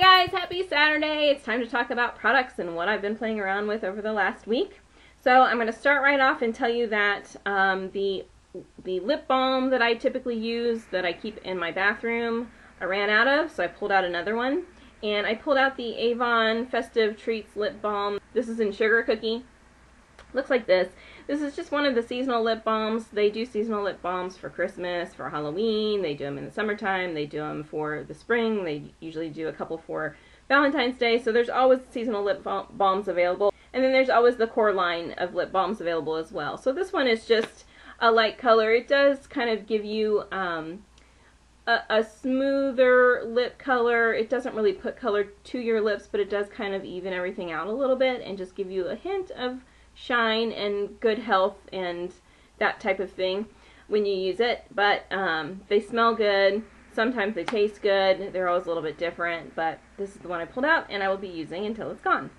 Hi guys, happy Saturday. It's time to talk about products and what I've been playing around with over the last week. So I'm going to start right off and tell you that the lip balm that I typically use, that I keep in my bathroom, I ran out of, so I pulled out another one. And I pulled out the Avon Festive Treats Lip Balm. This is in Sugar Cookie. Looks like this. This is just one of the seasonal lip balms. They do seasonal lip balms for Christmas, for Halloween. They do them in the summertime. They do them for the spring. They usually do a couple for Valentine's Day. So there's always seasonal lip balms available. And then there's always the core line of lip balms available as well. So this one is just a light color. It does kind of give you a smoother lip color. It doesn't really put color to your lips, but it does kind of even everything out a little bit and just give you a hint of shine and good health and that type of thing when you use it. But they smell good. Sometimes they taste good. They're always a little bit different, but this is the one I pulled out and I will be using until it's gone.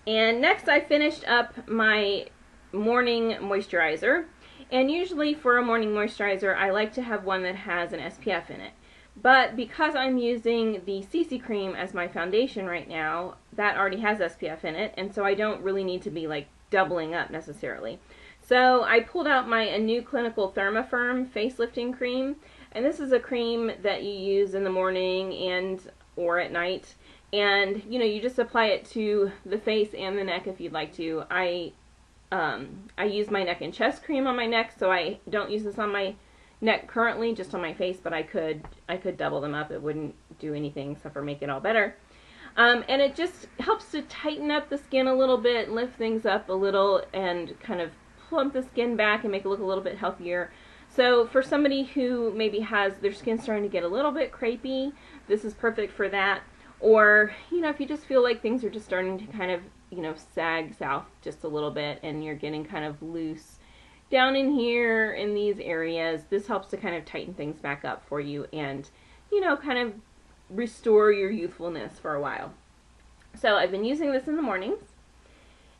And next I finished up my morning moisturizer. And usually for a morning moisturizer I like to have one that has an SPF in it. But because I'm using the CC cream as my foundation right now, that already has SPF in it, and so I don't really need to be like doubling up necessarily. So I pulled out my new Clinical Thermafirm face lifting cream, and this is a cream that you use in the morning and or at night, and you know, you just apply it to the face and the neck if you'd like to. I use my neck and chest cream on my neck, so I don't use this on my neck currently, just on my face, but I could double them up. It wouldn't do anything except for make it all better. And it just helps to tighten up the skin a little bit, lift things up a little, and kind of plump the skin back and make it look a little bit healthier. So for somebody who maybe has their skin starting to get a little bit crepey, this is perfect for that. Or, you know, if you just feel like things are just starting to kind of, you know, sag south just a little bit and you're getting kind of loose down in here in these areas, this helps to kind of tighten things back up for you and, you know, kind of restore your youthfulness for a while. So I've been using this in the mornings,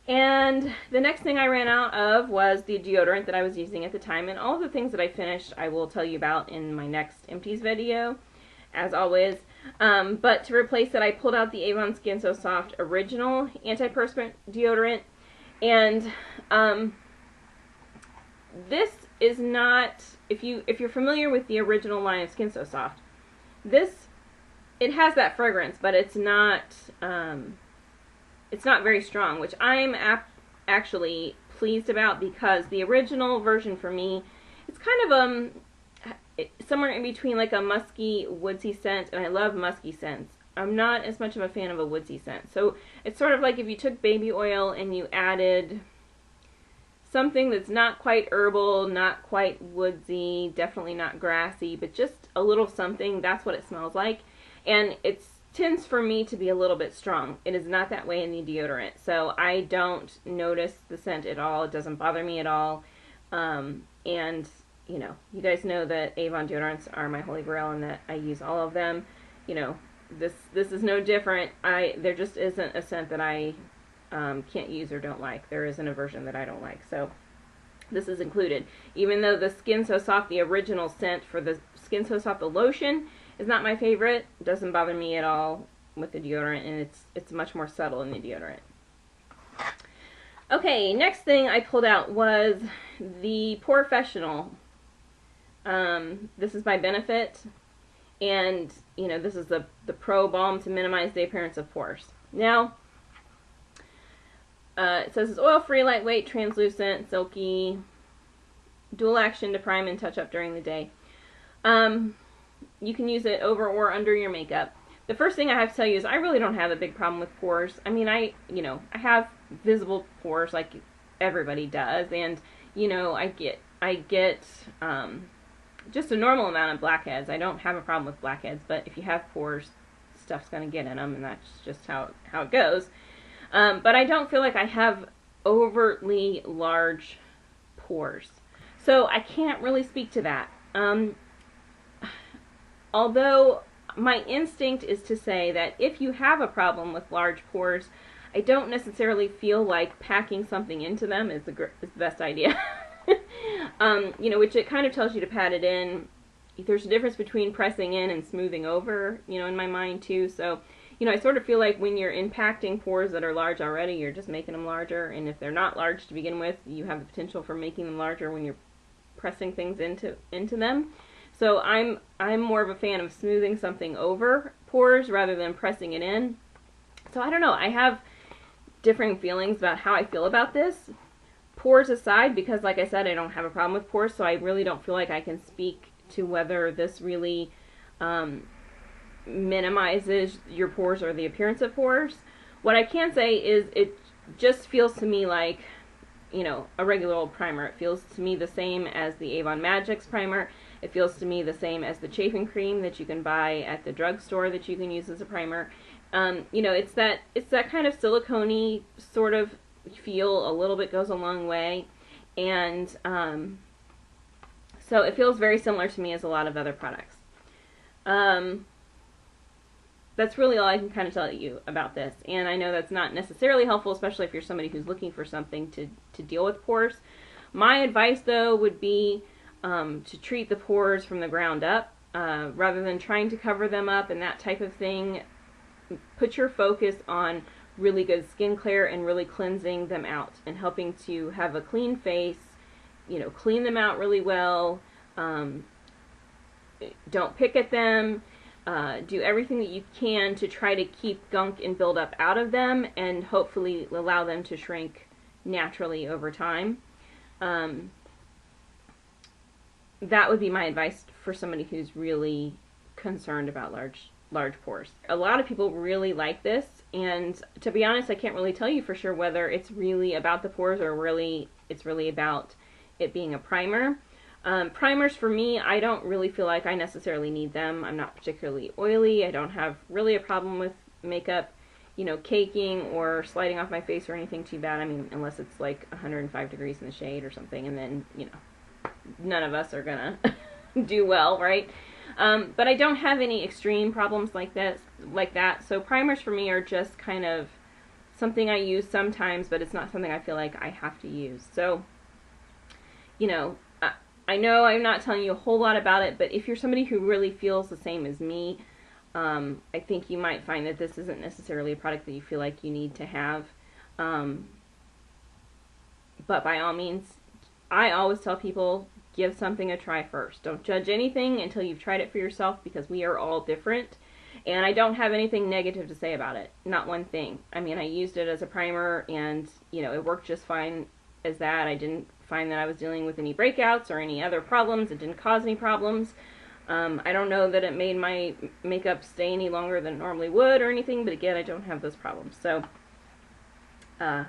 and the next thing I ran out of was the deodorant that I was using at the time, and all the things that I finished I will tell you about in my next empties video, as always. But to replace it, I pulled out the Avon Skin So Soft Original Antiperspirant Deodorant, and this is not, if you're familiar with the original line of Skin So Soft, it has that fragrance, but it's not very strong, which I'm actually pleased about, because the original version for me, it's kind of somewhere in between like a musky, woodsy scent, and I love musky scents. I'm not as much of a fan of a woodsy scent. So it's sort of like if you took baby oil and you added something that's not quite herbal, not quite woodsy, definitely not grassy, but just a little something. That's what it smells like. And it tends for me to be a little bit strong. It is not that way in the deodorant. So I don't notice the scent at all. It doesn't bother me at all. And, you know, you guys know that Avon deodorants are my holy grail and that I use all of them. You know, this is no different. There just isn't a scent that I can't use or don't like. There isn't a version that I don't like. So this is included. Even though the Skin So Soft, the original scent for the Skin So Soft, the lotion, is not my favorite, it doesn't bother me at all with the deodorant, and it's much more subtle in the deodorant. Okay, next thing I pulled out was the Porefessional. This is by Benefit, and you know, this is the Pro Balm to minimize the appearance of pores. Now, it says it's oil-free, lightweight, translucent, silky, dual action to prime and touch up during the day. You can use it over or under your makeup. The first thing I have to tell you is I really don't have a big problem with pores. I mean, I have visible pores like everybody does, and you know, I get just a normal amount of blackheads. I don't have a problem with blackheads, but if you have pores, stuff's gonna get in them, and that's just how it goes. But I don't feel like I have overtly large pores, so I can't really speak to that. Although my instinct is to say that if you have a problem with large pores, I don't necessarily feel like packing something into them is the best idea. You know, which it kind of tells you to pat it in. There's a difference between pressing in and smoothing over, you know, in my mind too. So, you know, I sort of feel like when you're impacting pores that are large already, you're just making them larger, and if they're not large to begin with, you have the potential for making them larger when you're pressing things into them. So I'm more of a fan of smoothing something over pores rather than pressing it in. So I don't know, I have differing feelings about how I feel about this. Pores aside, because like I said, I don't have a problem with pores, so I really don't feel like I can speak to whether this really minimizes your pores or the appearance of pores. What I can say is it just feels to me like, you know, a regular old primer. It feels to me the same as the Avon Magix primer. It feels to me the same as the chafing cream that you can buy at the drugstore that you can use as a primer. You know, it's that kind of silicone-y sort of feel. A little bit goes a long way, and so it feels very similar to me as a lot of other products. That's really all I can kind of tell you about this, and I know that's not necessarily helpful, especially if you're somebody who's looking for something to deal with pores. My advice, though, would be to treat the pores from the ground up, rather than trying to cover them up and that type of thing. Put your focus on really good skin care and really cleansing them out and helping to have a clean face, you know, clean them out really well. Don't pick at them. Do everything that you can to try to keep gunk and buildup out of them and hopefully allow them to shrink naturally over time. That would be my advice for somebody who's really concerned about large pores. A lot of people really like this, and to be honest, I can't really tell you for sure whether it's really about the pores or it's really about it being a primer. Primers for me, I don't really feel like I necessarily need them. I'm not particularly oily. I don't have really a problem with makeup, you know, caking or sliding off my face or anything too bad. I mean, unless it's like 105 degrees in the shade or something, and then, you know, none of us are gonna do well, right? But I don't have any extreme problems like that. So primers for me are just kind of something I use sometimes, but it's not something I feel like I have to use. So, you know, I know I'm not telling you a whole lot about it, but if you're somebody who really feels the same as me, I think you might find that this isn't necessarily a product that you feel like you need to have. But by all means, I always tell people, give something a try first. Don't judge anything until you've tried it for yourself, because we are all different. And I don't have anything negative to say about it. Not one thing. I mean, I used it as a primer, and, you know, it worked just fine as that. I didn't find that I was dealing with any breakouts or any other problems. It didn't cause any problems. I don't know that it made my makeup stay any longer than it normally would or anything, but again, I don't have those problems. So, kind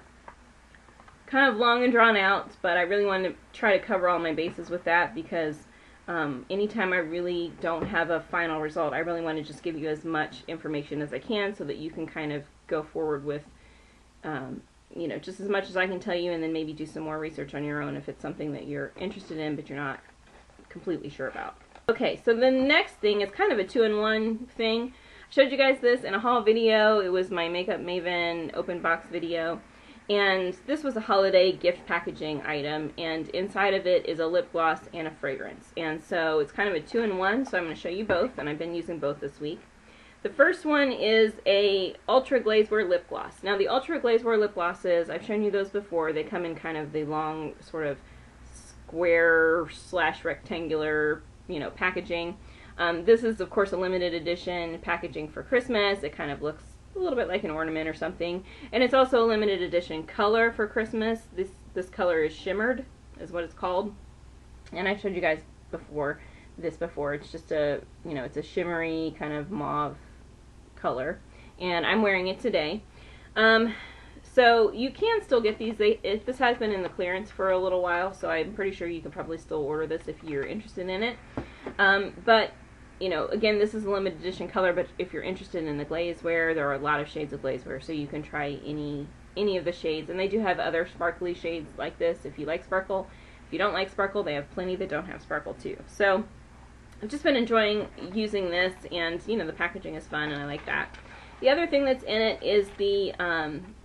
of long and drawn out, but I really wanted to try to cover all my bases with that, because anytime I really don't have a final result, I really want to just give you as much information as I can so that you can kind of go forward with you know, just as much as I can tell you, and then maybe do some more research on your own if it's something that you're interested in but you're not completely sure about. Okay, so the next thing is kind of a two-in-one thing. I showed you guys this in a haul video. It was my Makeup Maven open box video, and this was a holiday gift packaging item, and inside of it is a lip gloss and a fragrance, and so it's kind of a two-in-one, so I'm going to show you both, and I've been using both this week. The first one is a Ultra Glaze Wear lip gloss. Now the Ultra Glaze Wear lip glosses, I've shown you those before. They come in kind of the long sort of square / rectangular, you know, packaging. This is of course a limited edition packaging for Christmas. It kind of looks a little bit like an ornament or something. And it's also a limited edition color for Christmas. This color is Shimmered, is what it's called. And I've showed you guys before. It's just a, you know, it's a shimmery kind of mauve color, and I'm wearing it today. So you can still get these. This has been in the clearance for a little while, so I'm pretty sure you can probably still order this if you're interested in it. But, you know, again, this is a limited edition color, but if you're interested in the glaze wear, there are a lot of shades of glaze wear, so you can try any of the shades, and they do have other sparkly shades like this if you like sparkle. If you don't like sparkle, they have plenty that don't have sparkle too. So I've just been enjoying using this, and, you know, the packaging is fun, and I like that. The other thing that's in it is the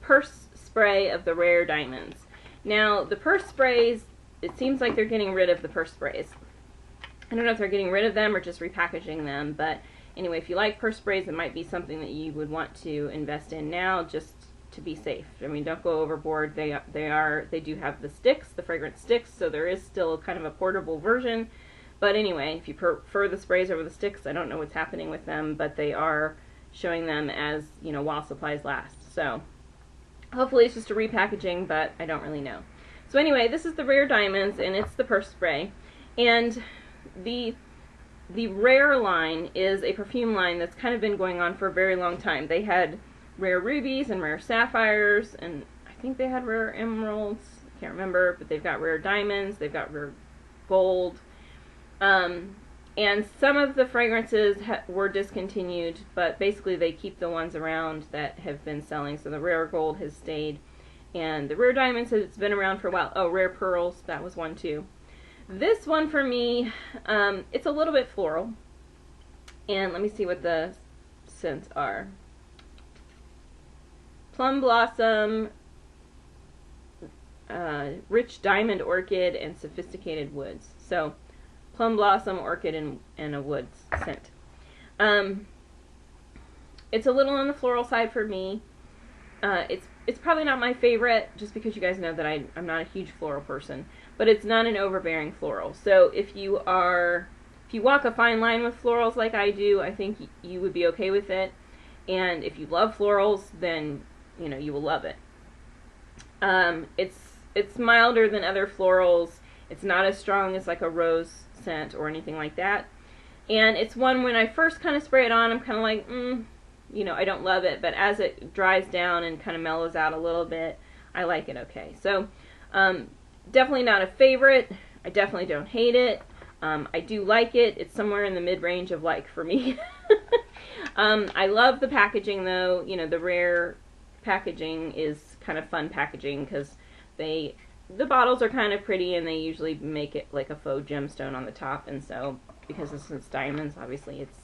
purse spray of the Rare Diamonds. Now, the purse sprays, it seems like they're getting rid of the purse sprays. I don't know if they're getting rid of them or just repackaging them, but anyway, if you like purse sprays, it might be something that you would want to invest in now, just to be safe. I mean, don't go overboard. They do have the sticks, the fragrance sticks, so there is still kind of a portable version. But anyway, if you prefer the sprays over the sticks, I don't know what's happening with them, but they are showing them as, you know, while supplies last. So hopefully it's just a repackaging, but I don't really know. So anyway, this is the Rare Diamonds, and it's the purse spray. And the Rare line is a perfume line that's kind of been going on for a very long time. They had Rare Rubies and Rare Sapphires, and I think they had Rare Emeralds. I can't remember, but they've got Rare Diamonds, they've got Rare Gold. And some of the fragrances were discontinued, but basically they keep the ones around that have been selling. So the Rare Gold has stayed, and the Rare Diamonds has been around for a while. Oh, Rare Pearls, that was one too. This one for me, it's a little bit floral. And let me see what the scents are. Plum Blossom, Rich Diamond Orchid, and Sophisticated Woods. So Plum Blossom, Orchid, and a woods scent. It's a little on the floral side for me. It's probably not my favorite, just because you guys know that I'm not a huge floral person, but it's not an overbearing floral. So if you walk a fine line with florals like I do, I think you would be okay with it. And if you love florals, then you know you will love it. It's milder than other florals. It's not as strong as like a rose scent or anything like that. And it's one, when I first kind of spray it on, I'm kind of like, you know, I don't love it. But as it dries down and kind of mellows out a little bit, I like it okay. So definitely not a favorite. I definitely don't hate it. I do like it. It's somewhere in the mid-range of like for me. I love the packaging though. You know, the Rare packaging is kind of fun packaging because the bottles are kind of pretty, and they usually make it like a faux gemstone on the top. And so, because this is diamonds, obviously it's,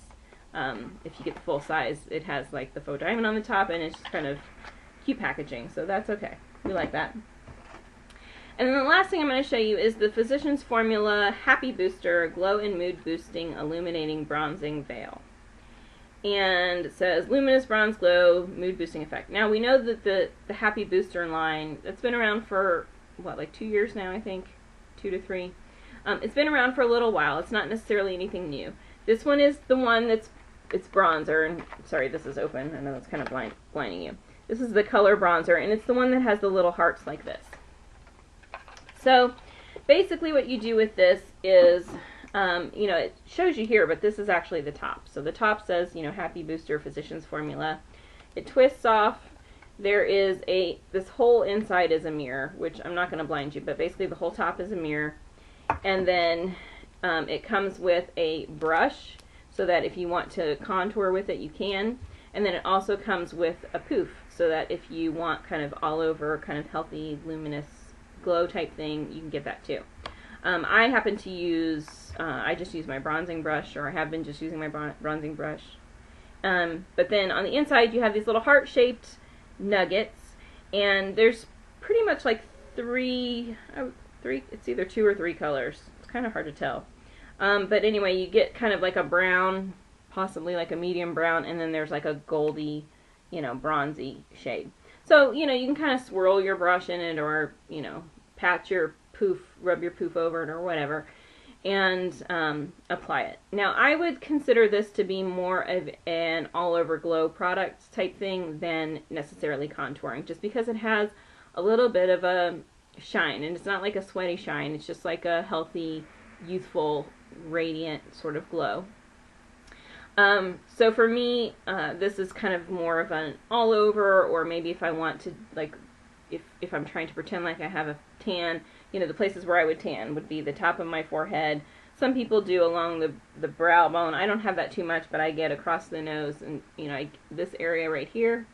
if you get the full size, it has like the faux diamond on the top, and it's just kind of cute packaging. So that's okay. We like that. And then the last thing I'm going to show you is the Physicians Formula Happy Booster Glow and Mood Boosting Illuminating Bronzing Veil. And it says luminous bronze glow, mood boosting effect. Now we know that the Happy Booster line, that's been around for what, like 2 years now, I think, 2 to 3. It's been around for a little while. It's not necessarily anything new. This one is the one it's bronzer, and sorry, this is open. I know it's kind of blinding you. This is the color bronzer, and it's the one that has the little hearts like this. So basically what you do with this is, you know, it shows you here, but this is actually the top. So the top says, you know, Happy Booster Physicians Formula. It twists off. There is this whole inside is a mirror, which I'm not going to blind you, but basically the whole top is a mirror. And then it comes with a brush, so that if you want to contour with it, you can. And then it also comes with a poof, so that if you want kind of all over, kind of healthy, luminous glow type thing, you can get that too. I happen to use, I just use my bronzing brush, or I have been just using my bronzing brush. But then on the inside you have these little heart-shaped nuggets, and there's pretty much like three, it's either 2 or 3 colors. It's kind of hard to tell. But anyway, you get kind of like a brown, possibly like a medium brown, and then there's like a goldy, you know, bronzy shade. So, you know, you can kind of swirl your brush in it, or, you know, pat your poof, rub your poof over it or whatever, and apply it. Now, I would consider this to be more of an all-over glow product type thing than necessarily contouring, just because it has a little bit of a shine, and it's not like a sweaty shine. It's just like a healthy, youthful, radiant sort of glow. So for me, this is kind of more of an all-over, or maybe if I want to, like, if I'm trying to pretend like I have a tan, you know, the places where I would tan would be the top of my forehead. Some people do along the brow bone. I don't have that too much, but I get across the nose, and, you know, this area right here,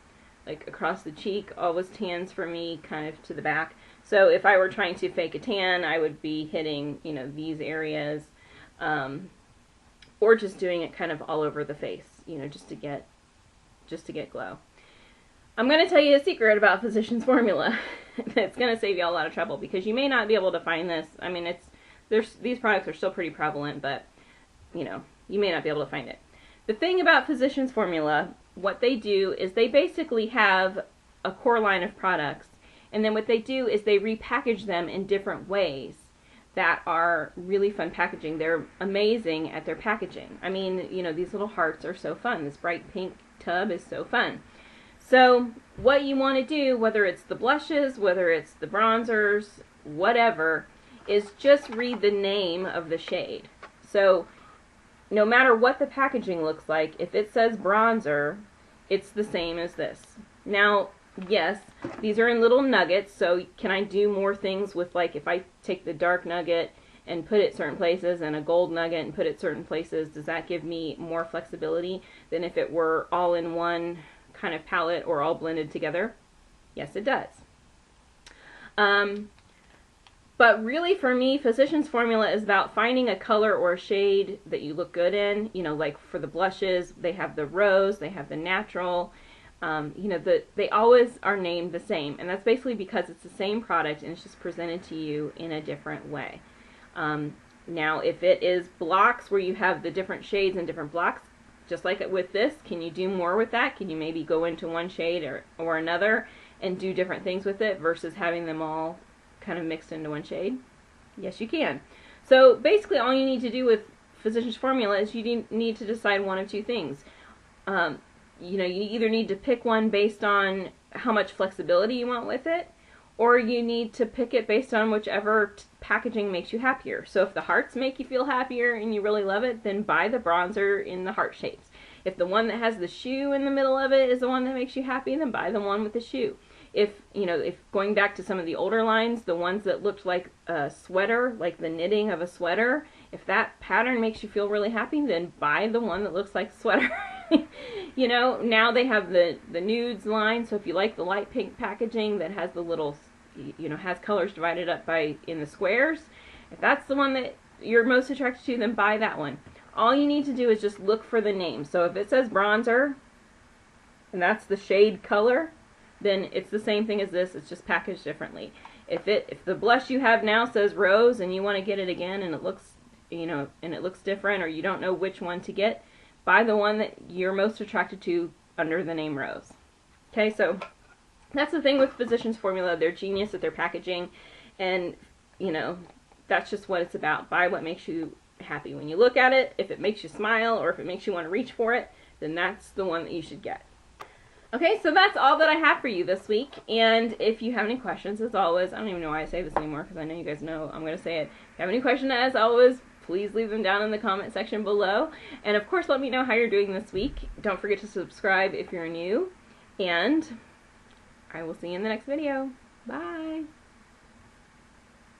like across the cheek, always tans for me, kind of to the back. So if I were trying to fake a tan, I would be hitting, you know, these areas, or just doing it kind of all over the face, you know, just to get glow. I'm going to tell you a secret about Physicians Formula that's going to save you a lot of trouble, because you may not be able to find this. I mean, these products are still pretty prevalent, but, you know, you may not be able to find it. the thing about Physicians Formula, what they do is they basically have a core line of products, and then what they do is they repackage them in different ways that are really fun packaging. They're amazing at their packaging. I mean, you know, these little hearts are so fun. This bright pink tub is so fun. So what you want to do, whether it's the blushes, whether it's the bronzers, whatever, is just read the name of the shade. So no matter what the packaging looks like, if it says bronzer, it's the same as this. Now, yes, these are in little nuggets, so can I do more things with, like, if I take the dark nugget and put it certain places and a gold nugget and put it certain places, does that give me more flexibility than if it were all in one kind of palette or all blended together? Yes, it does. But really, for me, Physicians Formula is about finding a color or a shade that you look good in. You know, like for the blushes, they have the rose, they have the natural. You know, they always are named the same, and that's basically because it's the same product and it's just presented to you in a different way. Now, if it is blocks where you have the different shades and different blocks, just like with this, can you do more with that? Can you maybe go into one shade or another and do different things with it versus having them all kind of mixed into one shade? Yes, you can. So basically all you need to do with Physicians Formula is you need to decide one of two things. You know, you either need to pick one based on how much flexibility you want with it, or you need to pick it based on whichever packaging makes you happier. So if the hearts make you feel happier and you really love it, then buy the bronzer in the heart shapes. If the one that has the shoe in the middle of it is the one that makes you happy, then buy the one with the shoe. If, you know, if going back to some of the older lines, the ones that looked like a sweater, like the knitting of a sweater, if that pattern makes you feel really happy, then buy the one that looks like a sweater. You know, now they have the nudes line, so if you like the light pink packaging that has the little, you know, has colors divided up by in the squares, if that's the one that you're most attracted to, then buy that one. All you need to do is just look for the name. So if it says bronzer, and that's the shade color, then it's the same thing as this, it's just packaged differently. If the blush you have now says rose and you want to get it again and it looks, you know, and it looks different, or you don't know which one to get, buy the one that you're most attracted to under the name rose. Okay, so that's the thing with Physicians Formula. They're genius at their packaging, and, you know, that's just what it's about. Buy what makes you happy when you look at it. If it makes you smile or if it makes you want to reach for it, then that's the one that you should get. Okay, so that's all that I have for you this week, and if you have any questions, as always, I don't even know why I say this anymore, because I know you guys know I'm going to say it. If you have any questions, as always, please leave them down in the comment section below, and of course let me know how you're doing this week. Don't forget to subscribe if you're new, and I will see you in the next video. Bye!